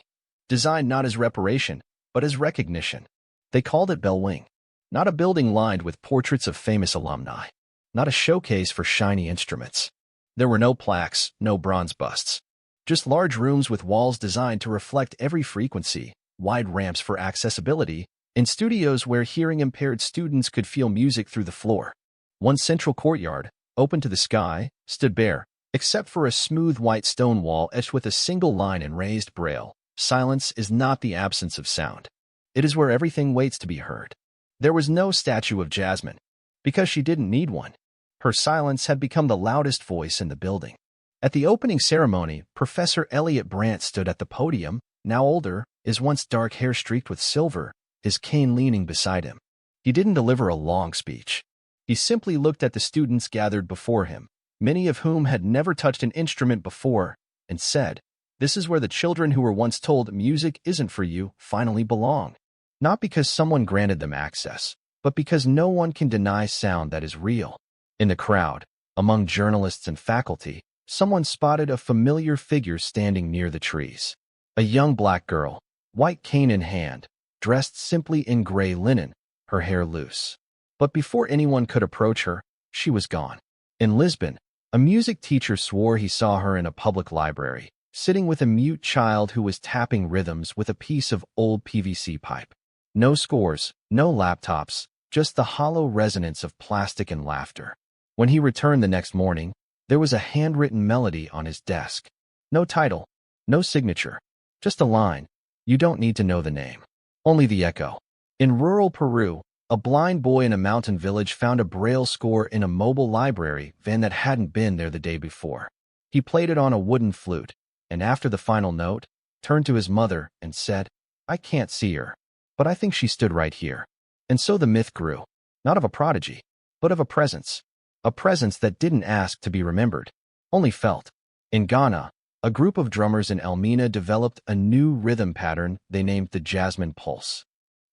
Designed not as reparation, but as recognition. They called it Bell Wing. Not a building lined with portraits of famous alumni. Not a showcase for shiny instruments. There were no plaques, no bronze busts. Just large rooms with walls designed to reflect every frequency, wide ramps for accessibility, and studios where hearing-impaired students could feel music through the floor. One central courtyard, open to the sky, stood bare, except for a smooth white stone wall etched with a single line in raised braille. Silence is not the absence of sound. It is where everything waits to be heard. There was no statue of Jasmine, because she didn't need one. Her silence had become the loudest voice in the building. At the opening ceremony, Professor Elliot Brandt stood at the podium, now older, his once dark hair streaked with silver, his cane leaning beside him. He didn't deliver a long speech. He simply looked at the students gathered before him, many of whom had never touched an instrument before, and said, "This is where the children who were once told music isn't for you finally belong." Not because someone granted them access, but because no one can deny sound that is real. In the crowd, among journalists and faculty, someone spotted a familiar figure standing near the trees. A young black girl, white cane in hand, dressed simply in gray linen, her hair loose. But before anyone could approach her, she was gone. In Lisbon, a music teacher swore he saw her in a public library, sitting with a mute child who was tapping rhythms with a piece of old PVC pipe. No scores, no laptops, just the hollow resonance of plastic and laughter. When he returned the next morning, there was a handwritten melody on his desk. No title, no signature, just a line. You don't need to know the name. Only the echo. In rural Peru, a blind boy in a mountain village found a Braille score in a mobile library van that hadn't been there the day before. He played it on a wooden flute, and after the final note, turned to his mother and said, "I can't see her, but I think she stood right here." And so the myth grew, not of a prodigy, but of a presence that didn't ask to be remembered, only felt. In Ghana, a group of drummers in Elmina developed a new rhythm pattern they named the Jasmine Pulse.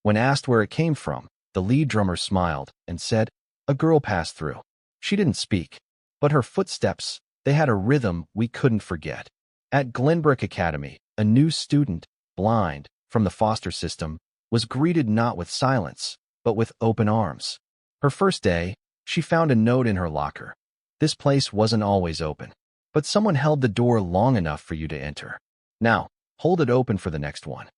When asked where it came from, the lead drummer smiled and said, "A girl passed through. She didn't speak, but her footsteps, they had a rhythm we couldn't forget." At Glenbrook Academy, a new student, blind, from the foster system, was greeted not with silence, but with open arms. Her first day, she found a note in her locker. This place wasn't always open, but someone held the door long enough for you to enter. Now, hold it open for the next one.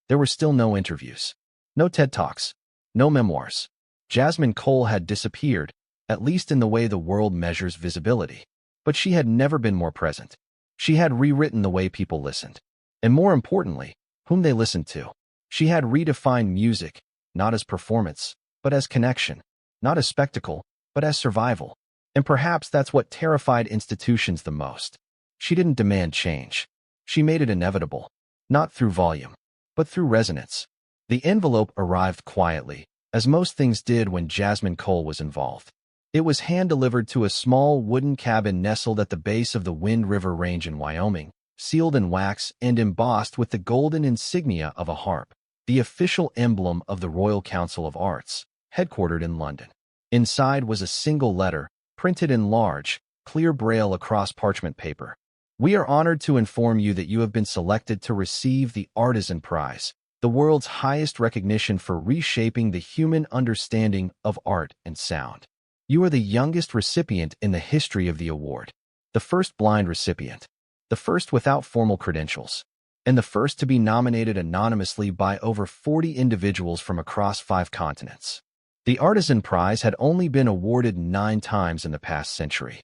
There were still no interviews, no TED Talks, no memoirs. Jasmine Cole had disappeared, at least in the way the world measures visibility. But she had never been more present. She had rewritten the way people listened. And more importantly, whom they listened to. She had redefined music, not as performance, but as connection. Not as spectacle, but as survival. And perhaps that's what terrified institutions the most. She didn't demand change. She made it inevitable, not through volume, but through resonance. The envelope arrived quietly, as most things did when Jasmine Cole was involved. It was hand-delivered to a small wooden cabin nestled at the base of the Wind River Range in Wyoming, sealed in wax and embossed with the golden insignia of a harp, the official emblem of the Royal Council of Arts, headquartered in London. Inside was a single letter, printed in large, clear braille across parchment paper. We are honored to inform you that you have been selected to receive the Artisan Prize, the world's highest recognition for reshaping the human understanding of art and sound. You are the youngest recipient in the history of the award, the first blind recipient, the first without formal credentials, and the first to be nominated anonymously by over 40 individuals from across 5 continents. The Artisan Prize had only been awarded 9 times in the past century.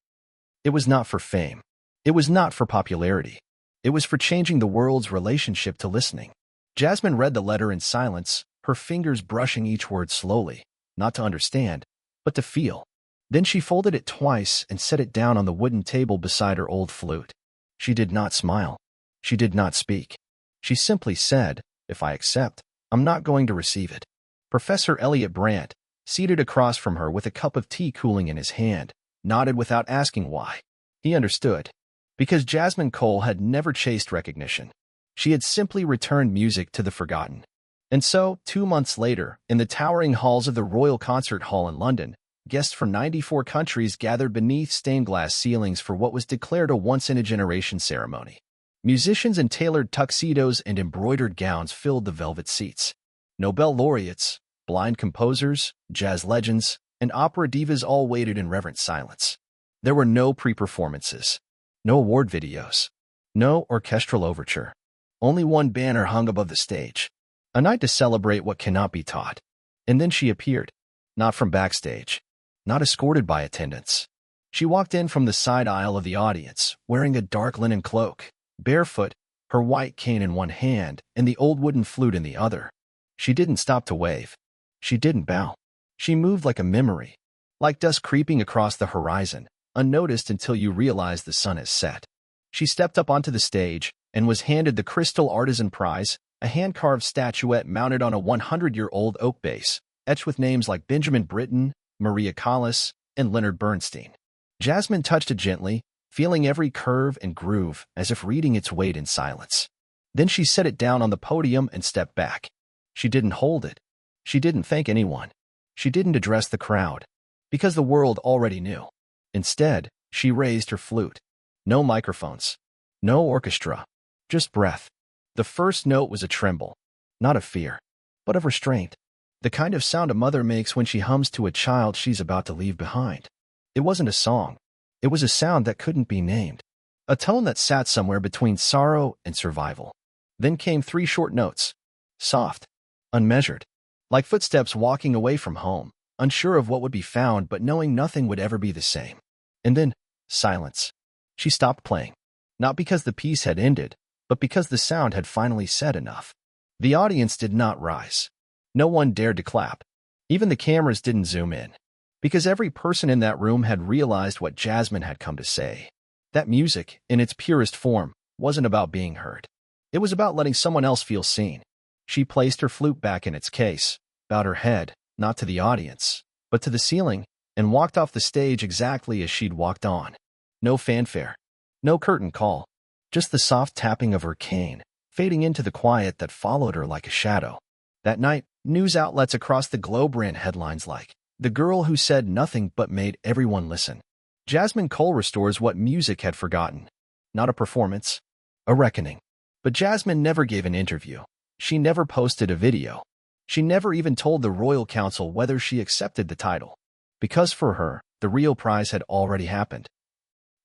It was not for fame. It was not for popularity. It was for changing the world's relationship to listening. Jasmine read the letter in silence, her fingers brushing each word slowly, not to understand, but to feel. Then she folded it twice and set it down on the wooden table beside her old flute. She did not smile. She did not speak. She simply said, "If I accept, I'm not going to receive it." Professor Elliot Brandt, seated across from her with a cup of tea cooling in his hand, nodded without asking why. He understood. Because Jasmine Cole had never chased recognition. She had simply returned music to the forgotten. And so, 2 months later, in the towering halls of the Royal Concert Hall in London, guests from 94 countries gathered beneath stained-glass ceilings for what was declared a once-in-a-generation ceremony. Musicians in tailored tuxedos and embroidered gowns filled the velvet seats. Nobel laureates, blind composers, jazz legends, and opera divas all waited in reverent silence. There were no pre-performances, no award videos, no orchestral overture. Only one banner hung above the stage, a night to celebrate what cannot be taught. And then she appeared, not from backstage, not escorted by attendants. She walked in from the side aisle of the audience, wearing a dark linen cloak, barefoot, her white cane in one hand and the old wooden flute in the other. She didn't stop to wave. She didn't bow. She moved like a memory, like dust creeping across the horizon, unnoticed until you realize the sun has set. She stepped up onto the stage and was handed the Crystal Artisan Prize, a hand-carved statuette mounted on a 100-year-old oak base, etched with names like Benjamin Britten, Maria Callas, and Leonard Bernstein. Jasmine touched it gently, feeling every curve and groove as if reading its weight in silence. Then she set it down on the podium and stepped back. She didn't hold it. She didn't thank anyone. She didn't address the crowd, because the world already knew. Instead, she raised her flute. No microphones. No orchestra. Just breath. The first note was a tremble, not of fear, but of restraint. The kind of sound a mother makes when she hums to a child she's about to leave behind. It wasn't a song. It was a sound that couldn't be named. A tone that sat somewhere between sorrow and survival. Then came 3 short notes. Soft. Unmeasured. Like footsteps walking away from home, unsure of what would be found but knowing nothing would ever be the same. And then, silence. She stopped playing. Not because the piece had ended, but because the sound had finally said enough. The audience did not rise. No one dared to clap. Even the cameras didn't zoom in. Because every person in that room had realized what Jasmine had come to say. That music, in its purest form, wasn't about being heard. It was about letting someone else feel seen. She placed her flute back in its case, bowed her head, not to the audience, but to the ceiling, and walked off the stage exactly as she'd walked on. No fanfare. No curtain call. Just the soft tapping of her cane, fading into the quiet that followed her like a shadow. That night, news outlets across the globe ran headlines like, "The girl who said nothing but made everyone listen." Jasmine Cole restores what music had forgotten. Not a performance, a reckoning. But Jasmine never gave an interview. She never posted a video. She never even told the Royal Council whether she accepted the title. Because for her, the real prize had already happened.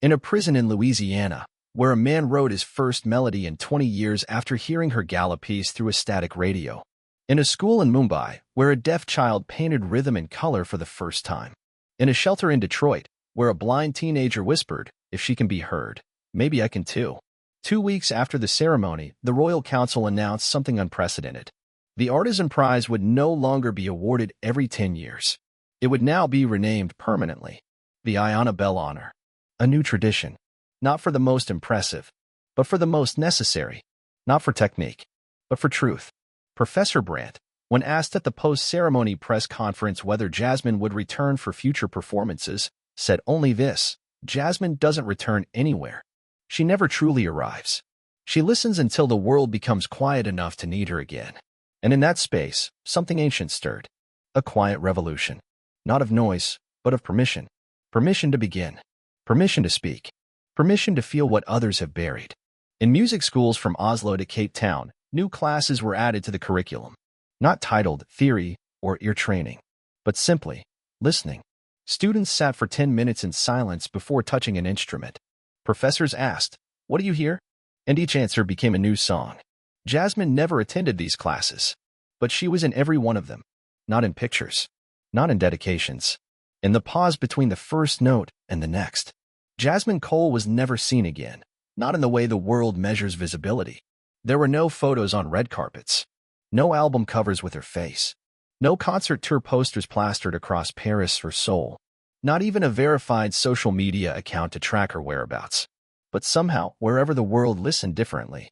In a prison in Louisiana, where a man wrote his first melody in 20 years after hearing her gala piece through a static radio. In a school in Mumbai, where a deaf child painted rhythm and color for the first time. In a shelter in Detroit, where a blind teenager whispered, "If she can be heard, maybe I can too." 2 weeks after the ceremony, the Royal Council announced something unprecedented. The Artisan Prize would no longer be awarded every 10 years. It would now be renamed permanently. The Iona Bell Honor. A new tradition. Not for the most impressive, but for the most necessary. Not for technique, but for truth. Professor Brandt, when asked at the post-ceremony press conference whether Jasmine would return for future performances, said only this: Jasmine doesn't return anywhere. She never truly arrives. She listens until the world becomes quiet enough to need her again. And in that space, something ancient stirred. A quiet revolution. Not of noise, but of permission. Permission to begin. Permission to speak. Permission to feel what others have buried. In music schools from Oslo to Cape Town, new classes were added to the curriculum. Not titled theory or ear training, but simply listening. Students sat for 10 minutes in silence before touching an instrument. Professors asked, "What do you hear?" And each answer became a new song. Jasmine never attended these classes, but she was in every one of them. Not in pictures, not in dedications, in the pause between the first note and the next. Jasmine Cole was never seen again, not in the way the world measures visibility. There were no photos on red carpets, no album covers with her face, no concert tour posters plastered across Paris or Seoul, not even a verified social media account to track her whereabouts. But somehow, wherever the world listened differently,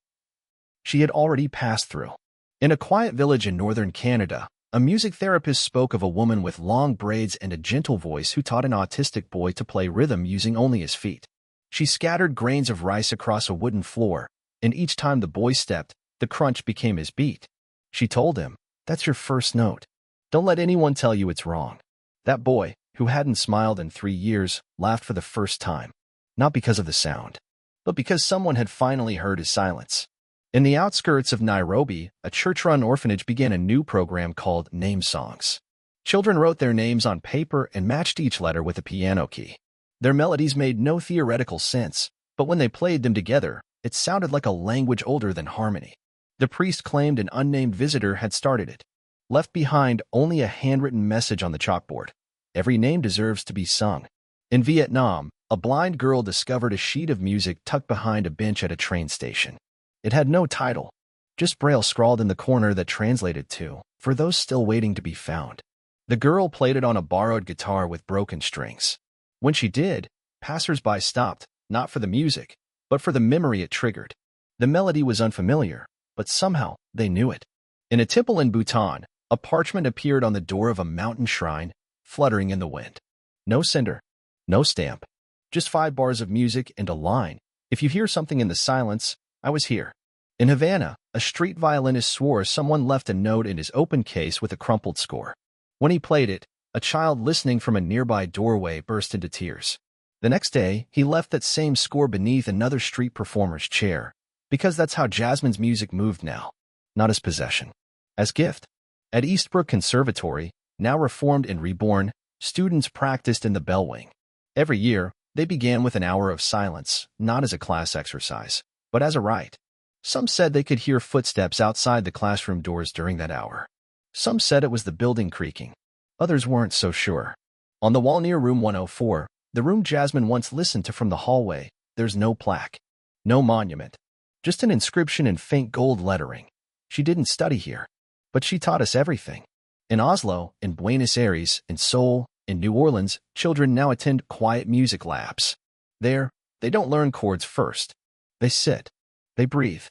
she had already passed through. In a quiet village in northern Canada, a music therapist spoke of a woman with long braids and a gentle voice who taught an autistic boy to play rhythm using only his feet. She scattered grains of rice across a wooden floor, and each time the boy stepped, the crunch became his beat. She told him, "That's your first note. Don't let anyone tell you it's wrong." That boy, who hadn't smiled in 3 years, laughed for the first time, not because of the sound, but because someone had finally heard his silence. In the outskirts of Nairobi, a church-run orphanage began a new program called Name Songs. Children wrote their names on paper and matched each letter with a piano key. Their melodies made no theoretical sense, but when they played them together, it sounded like a language older than harmony. The priest claimed an unnamed visitor had started it. Left behind only a handwritten message on the chalkboard. Every name deserves to be sung. In Vietnam, a blind girl discovered a sheet of music tucked behind a bench at a train station. It had no title, just Braille scrawled in the corner that translated to, "For those still waiting to be found." The girl played it on a borrowed guitar with broken strings. When she did, passers-by stopped, not for the music, but for the memory it triggered. The melody was unfamiliar, but somehow they knew it. In a temple in Bhutan, a parchment appeared on the door of a mountain shrine, fluttering in the wind. No sender, no stamp, just 5 bars of music and a line: "If you hear something in the silence, I was here." In Havana, a street violinist swore someone left a note in his open case with a crumpled score. When he played it, a child listening from a nearby doorway burst into tears. The next day, he left that same score beneath another street performer's chair, because that's how Jasmine's music moved now, not as possession, as gift. At Eastbrook Conservatory, now reformed and reborn, students practiced in the bell wing. Every year, they began with an hour of silence, not as a class exercise, but as a rite. Some said they could hear footsteps outside the classroom doors during that hour. Some said it was the building creaking. Others weren't so sure. On the wall near room 104, the room Jasmine once listened to from the hallway, there's no plaque, no monument, just an inscription in faint gold lettering. She didn't study here, but she taught us everything. In Oslo, in Buenos Aires, in Seoul, in New Orleans, children now attend quiet music labs. There, they don't learn chords first. They sit. They breathe.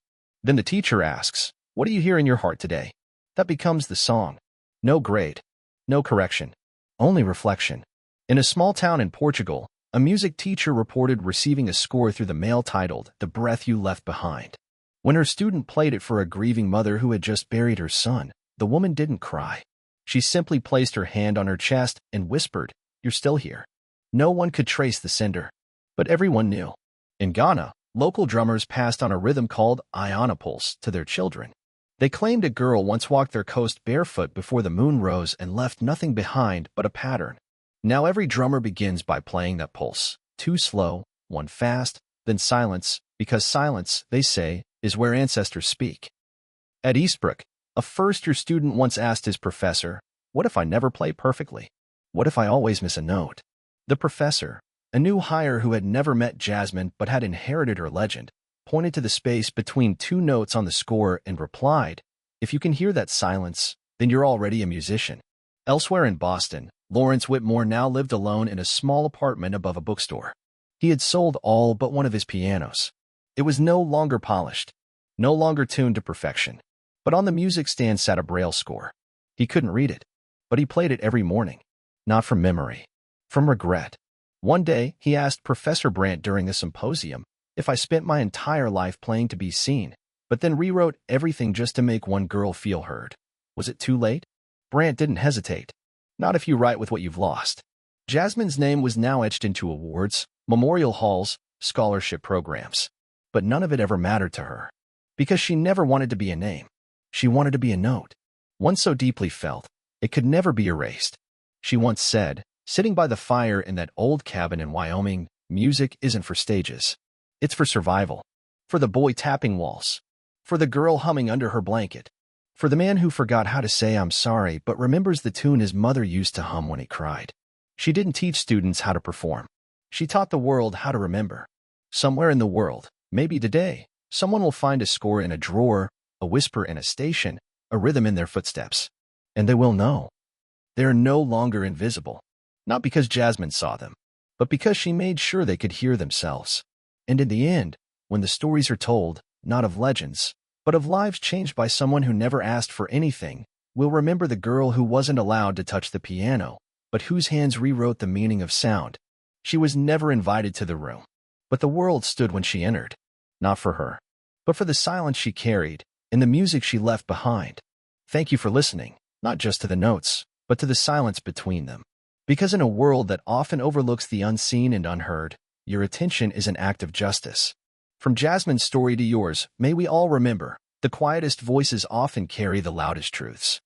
Then the teacher asks, "What do you hear in your heart today?" That becomes the song. No grade. No correction. Only reflection. In a small town in Portugal, a music teacher reported receiving a score through the mail titled "The Breath You Left Behind." When her student played it for a grieving mother who had just buried her son, the woman didn't cry. She simply placed her hand on her chest and whispered, "You're still here." No one could trace the sender, but everyone knew. In Ghana, local drummers passed on a rhythm called Iona Pulse to their children. They claimed a girl once walked their coast barefoot before the moon rose and left nothing behind but a pattern. Now every drummer begins by playing that pulse, 2 slow, 1 fast, then silence, because silence, they say, is where ancestors speak. At Eastbrook, a first-year student once asked his professor, "What if I never play perfectly? What if I always miss a note?" The professor, a new hire who had never met Jasmine but had inherited her legend, pointed to the space between 2 notes on the score and replied, "If you can hear that silence, then you're already a musician." Elsewhere in Boston, Lawrence Whitmore now lived alone in a small apartment above a bookstore. He had sold all but one of his pianos. It was no longer polished, no longer tuned to perfection. But on the music stand sat a Braille score. He couldn't read it, but he played it every morning. Not from memory, from regret. One day, he asked Professor Brandt during a symposium if I spent my entire life playing to be seen, but then rewrote everything just to make one girl feel heard. Was it too late? Brandt didn't hesitate. Not if you write with what you've lost. Jasmine's name was now etched into awards, memorial halls, scholarship programs. But none of it ever mattered to her. Because she never wanted to be a name. She wanted to be a note. One so deeply felt, it could never be erased. She once said, sitting by the fire in that old cabin in Wyoming, music isn't for stages. It's for survival. For the boy tapping walls. For the girl humming under her blanket. For the man who forgot how to say I'm sorry but remembers the tune his mother used to hum when he cried. She didn't teach students how to perform. She taught the world how to remember. Somewhere in the world, maybe today, someone will find a score in a drawer, a whisper in a station, a rhythm in their footsteps. And they will know. They are no longer invisible. Not because Jasmine saw them, but because she made sure they could hear themselves. And in the end, when the stories are told, not of legends, but of lives changed by someone who never asked for anything, we'll remember the girl who wasn't allowed to touch the piano, but whose hands rewrote the meaning of sound. She was never invited to the room, but the world stood when she entered. Not for her, but for the silence she carried and the music she left behind. Thank you for listening, not just to the notes, but to the silence between them. Because in a world that often overlooks the unseen and unheard, your attention is an act of justice. From Jasmine's story to yours, may we all remember, the quietest voices often carry the loudest truths.